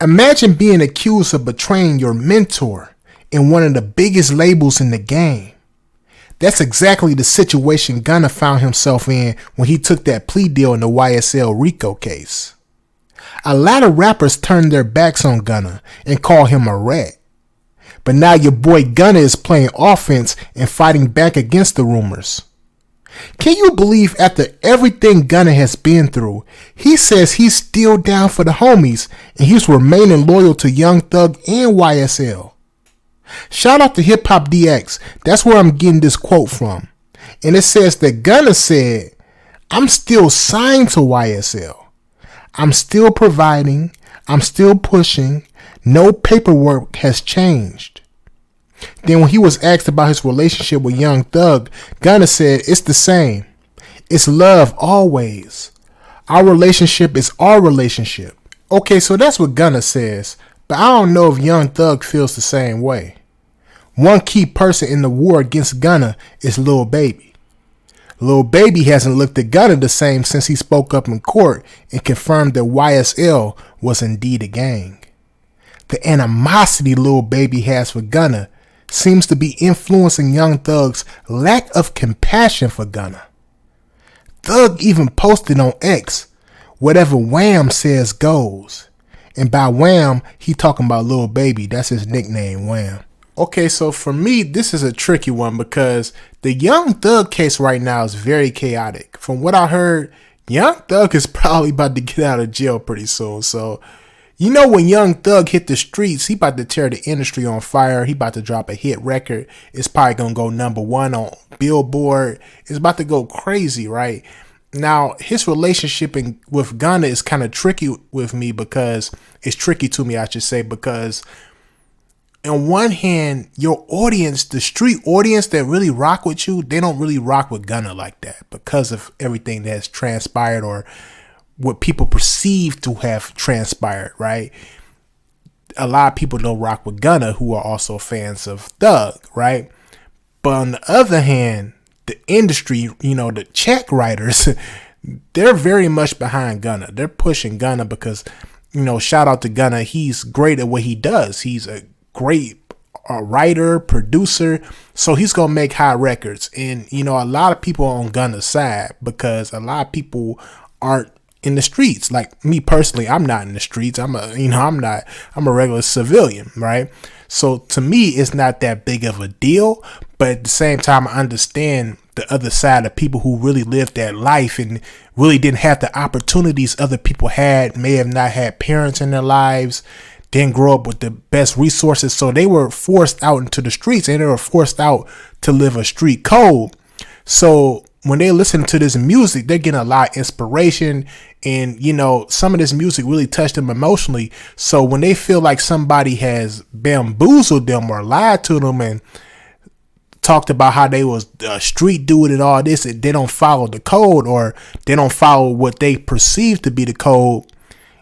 Imagine being accused of betraying your mentor in one of the biggest labels in the game. That's exactly the situation Gunna found himself in when he took that plea deal in the YSL RICO case. A lot of rappers turned their backs on Gunna and called him a rat. But now your boy Gunna is playing offense and fighting back against the rumors. Can you believe after everything Gunna has been through, he says he's still down for the homies and he's remaining loyal to Young Thug and YSL? Shout out to Hip Hop DX. That's where I'm getting this quote from. And it says that Gunna said, "I'm still signed to YSL. I'm still providing. I'm still pushing. No paperwork has changed." Then when he was asked about his relationship with Young Thug, Gunna said, "It's the same. It's love always. Our relationship is our relationship." Okay, so that's what Gunna says, but I don't know if Young Thug feels the same way. One key person in the war against Gunna is Lil Baby. Lil Baby hasn't looked at Gunna the same since he spoke up in court and confirmed that YSL was indeed a gang. The animosity Lil Baby has for Gunna seems to be influencing Young Thug's lack of compassion for Gunna. Thug even posted on X, "Whatever Wham says goes." And by Wham, he talking about Lil Baby. That's his nickname, Wham. Okay, so for me, this is a tricky one because the Young Thug case right now is very chaotic. From what I heard, Young Thug is probably about to get out of jail pretty soon. So, you know, when Young Thug hit the streets, he about to tear the industry on fire. He about to drop a hit record. It's probably going to go #1 on Billboard. It's about to go crazy, right? Now, his relationship with Gunna is kind of tricky with me because it's tricky to me, I should say, because on one hand, your audience, the street audience that really rock with you, they don't really rock with Gunna like that because of everything that's transpired or what people perceive to have transpired, right? A lot of people don't rock with Gunna who are also fans of Thug, right? But on the other hand, the industry, you know, the check writers, they're very much behind Gunna. They're pushing Gunna because, you know, shout out to Gunna. He's great at what he does. He's a great writer, producer, so he's gonna make high records. And you know, a lot of people are on Gunna's side because a lot of people aren't in the streets. Like me personally, I'm not in the streets. I'm a regular civilian, right? So to me, it's not that big of a deal. But at the same time, I understand the other side of people who really lived that life and really didn't have the opportunities other people had, may have not had parents in their lives, didn't grow up with the best resources. So they were forced out into the streets and they were forced out to live a street code. So when they listen to this music, they're getting a lot of inspiration. And, you know, some of this music really touched them emotionally. So when they feel like somebody has bamboozled them or lied to them and talked about how they was a street dude and all this, and they don't follow the code or they don't follow what they perceive to be the code,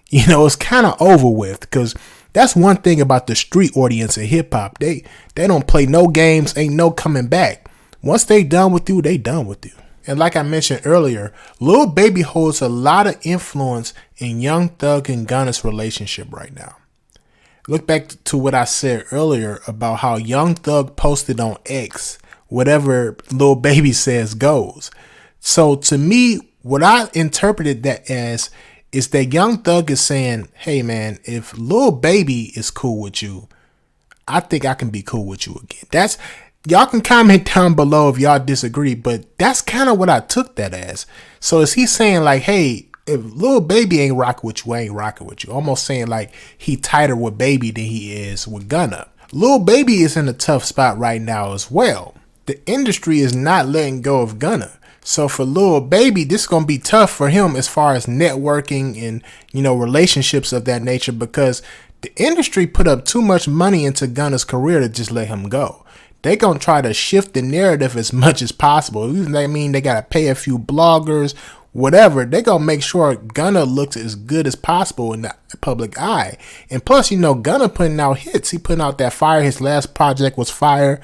you know, it's kind of over with. Because that's one thing about the street audience in hip hop. They don't play no games, ain't no coming back. Once they done with you, they done with you. And like I mentioned earlier, Lil Baby holds a lot of influence in Young Thug and Gunna's relationship right now. Look back to what I said earlier about how Young Thug posted on X, "Whatever Lil Baby says goes." So to me, what I interpreted that as is that Young Thug is saying, "Hey man, if Lil Baby is cool with you, I think I can be cool with you again." Y'all can comment down below if y'all disagree, but that's kind of what I took that as. So is he saying like, hey, if Lil Baby ain't rocking with you, I ain't rocking with you. Almost saying like he tighter with Baby than he is with Gunna. Lil Baby is in a tough spot right now as well. The industry is not letting go of Gunna. So for Lil Baby, this is going to be tough for him as far as networking and, you know, relationships of that nature, because the industry put up too much money into Gunna's career to just let him go. They're going to try to shift the narrative as much as possible. I mean, they got to pay a few bloggers, whatever. They're going to make sure Gunna looks as good as possible in the public eye. And plus, you know, Gunna putting out hits. He putting out that fire. His last project was fire.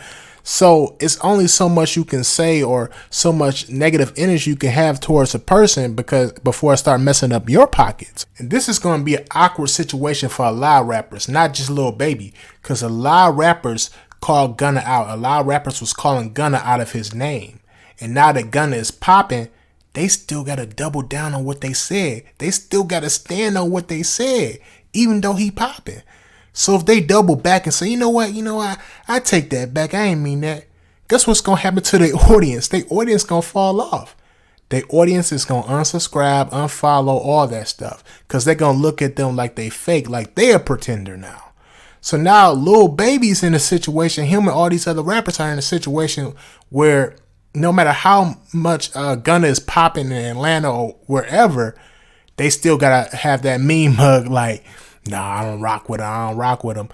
So it's only so much you can say or so much negative energy you can have towards a person because before it start messing up your pockets. And this is going to be an awkward situation for a lot of rappers, not just Lil Baby, because a lot of rappers called Gunna out. A lot of rappers was calling Gunna out of his name. And now that Gunna is popping, they still got to double down on what they said. They still got to stand on what they said, even though he popping. So if they double back and say, you know what, I take that back. I ain't mean that. Guess what's going to happen to their audience? Their audience going to fall off. Their audience is going to unsubscribe, unfollow, all that stuff. Because they're going to look at them like they fake, like they a pretender now. So now Lil Baby's in a situation, him and all these other rappers are in a situation where no matter how much Gunna is popping in Atlanta or wherever, they still got to have that meme mug like, nah, I don't rock with him.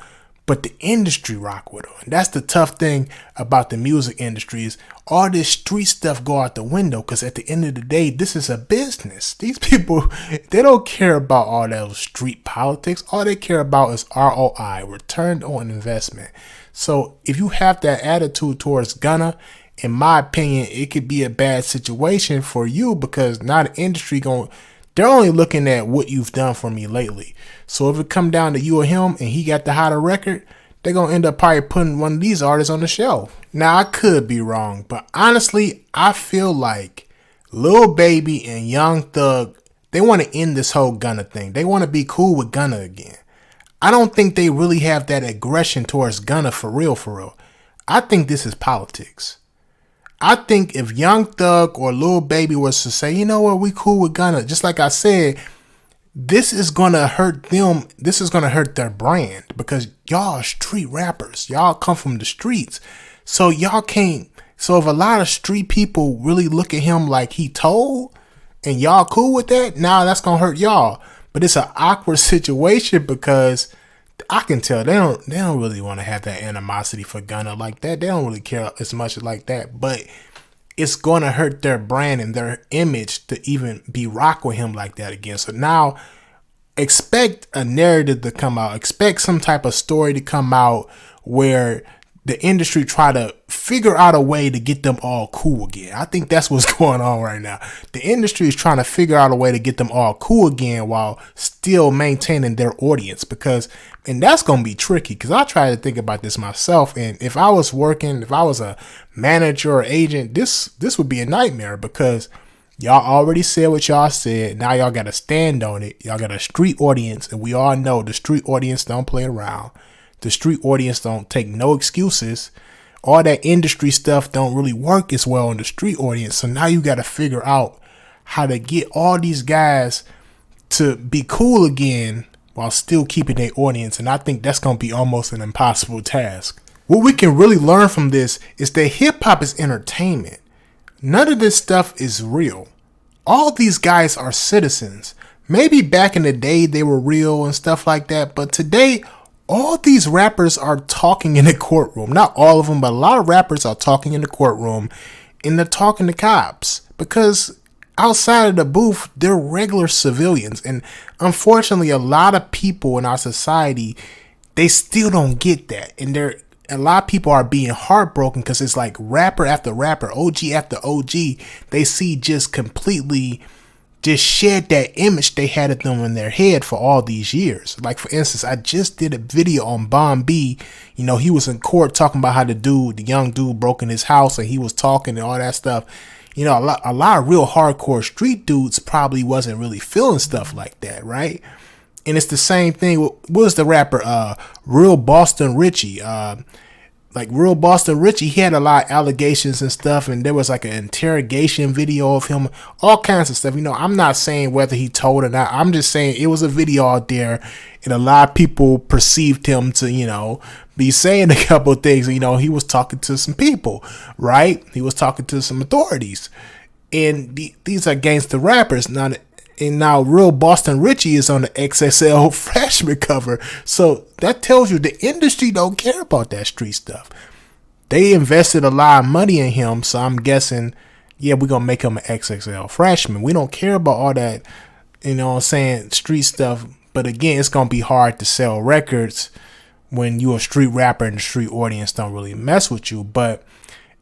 But the industry rock with him. And that's the tough thing about the music industry is all this street stuff go out the window because at the end of the day, this is a business. These people, they don't care about all those street politics. All they care about is ROI, return on investment. So if you have that attitude towards Gunna, in my opinion, it could be a bad situation for you because now the industry they're only looking at what you've done for me lately. So if it come down to you or him and he got the hotter record, they're going to end up probably putting one of these artists on the shelf. Now, I could be wrong, but honestly, I feel like Lil Baby and Young Thug, they want to end this whole Gunna thing. They want to be cool with Gunna again. I don't think they really have that aggression towards Gunna for real. I think this is politics. I think if Young Thug or Lil Baby was to say, you know what, we cool with Gunna, just like I said, this is going to hurt them. This is going to hurt their brand because y'all are street rappers. Y'all come from the streets. So y'all can't. So if a lot of street people really look at him like he told and y'all cool with that, now that's going to hurt y'all. But it's an awkward situation because I can tell they don't really want to have that animosity for Gunna like that. They don't really care as much like that, but it's going to hurt their brand and their image to even be rock with him like that again. So now expect a narrative to come out. Expect some type of story to come out where the industry try to figure out a way to get them all cool again. I think that's what's going on right now. The industry is trying to figure out a way to get them all cool again while still maintaining their audience and that's going to be tricky because I try to think about this myself. And if I was a manager or agent, this would be a nightmare because y'all already said what y'all said. Now y'all got to stand on it. Y'all got a street audience and we all know the street audience don't play around. The street audience don't take no excuses. All that industry stuff don't really work as well in the street audience. So now you got to figure out how to get all these guys to be cool again while still keeping their audience. And I think that's going to be almost an impossible task. What we can really learn from this is that hip hop is entertainment. None of this stuff is real. All these guys are citizens. Maybe back in the day they were real and stuff like that. But today, all these rappers are talking in the courtroom. Not all of them, but a lot of rappers are talking in the courtroom and they're talking to cops because outside of the booth, they're regular civilians. And unfortunately, a lot of people in our society, they still don't get that. And a lot of people are being heartbroken because it's like rapper after rapper, OG after OG, they see just completely just shed that image they had of them in their head for all these years. Like, for instance, I just did a video on Bomb B. He was in court talking about how the young dude broke in his house and he was talking and all that stuff. A lot of real hardcore street dudes probably wasn't really feeling stuff like that, right? And it's the same thing. What was the rapper? Real Boston Richie. Real Boston Richie, he had a lot of allegations and stuff, and there was like an interrogation video of him, all kinds of stuff. I'm not saying whether he told or not. I'm just saying it was a video out there, and a lot of people perceived him to, be saying a couple of things. He was talking to some people, right? He was talking to some authorities, and these are gangster rappers. Now Real Boston Richie is on the XXL freshman cover. So that tells you the industry don't care about that street stuff. They invested a lot of money in him. So I'm guessing, we're going to make him an XXL freshman. We don't care about all that, street stuff. But again, it's going to be hard to sell records when you're a street rapper and the street audience don't really mess with you. But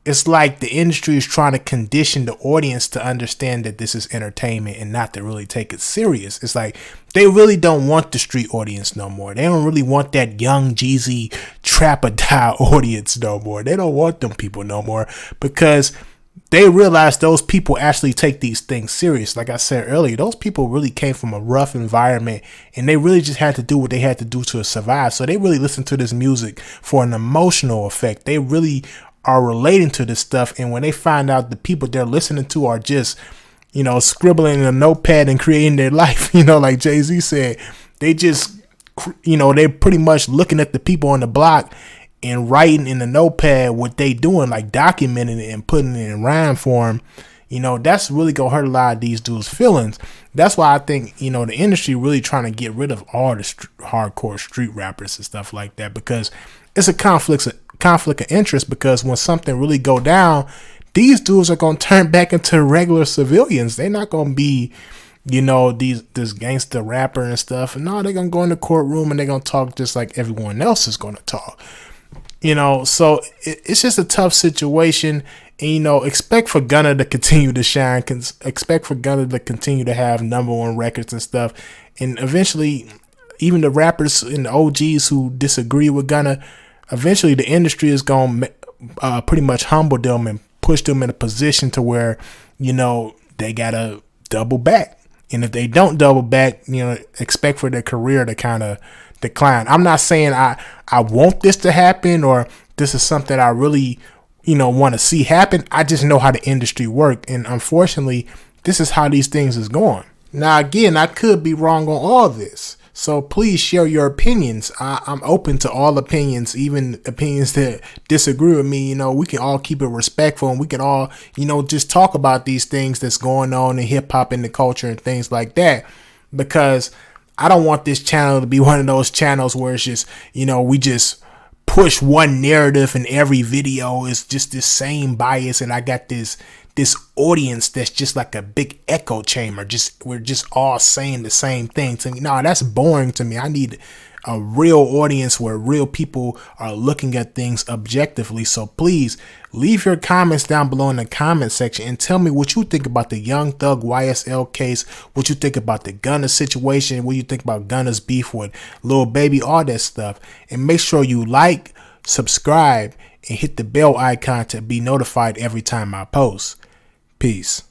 it's like the industry is trying to condition the audience to understand that this is entertainment and not to really take it serious. It's like they really don't want the street audience no more. They don't really want that young Jeezy trap or die audience no more. They don't want them people no more, because they realize those people actually take these things serious. Like I said earlier, those people really came from a rough environment, and they really just had to do what they had to do to survive. So they really listen to this music for an emotional effect. They really are relating to this stuff. And when they find out the people they're listening to are just, scribbling in a notepad and creating their life, like Jay-Z said, they just, they're pretty much looking at the people on the block and writing in the notepad what they doing, like documenting it and putting it in rhyme form. That's really gonna hurt a lot of these dudes' feelings. That's why I think, the industry really trying to get rid of all the hardcore street rappers and stuff like that, because it's a conflict of interest. Because when something really go down, these dudes are gonna turn back into regular civilians. They're not gonna be, this gangster rapper and stuff. No, they're gonna go in the courtroom and they're gonna talk just like everyone else is gonna talk. So it's just a tough situation. And, expect for Gunna to continue to shine. Expect for Gunna to continue to have #1 records and stuff. And eventually, even the rappers and the OGs who disagree with Gunna, eventually the industry is going to pretty much humble them and push them in a position to where, they got to double back. And if they don't double back, expect for their career to kind of decline. I'm not saying I want this to happen, or this is something I really, want to see happen. I just know how the industry works. And unfortunately, this is how these things is going. Now, again, I could be wrong on all this. So please share your opinions. I'm open to all opinions, even opinions that disagree with me. We can all keep it respectful, and we can all, just talk about these things that's going on in hip hop and the culture and things like that. Because I don't want this channel to be one of those channels where it's just, we just push one narrative and every video is just this same bias, and I got this audience that's just like a big echo chamber. We're just all saying the same thing. To me, no, that's boring to me. I need a real audience where real people are looking at things objectively. So please leave your comments down below in the comment section and tell me what you think about the Young Thug YSL case, what you think about the Gunna situation, what you think about Gunna's beef with Lil Baby, all that stuff. And make sure you like, subscribe, and hit the bell icon to be notified every time I post. Peace.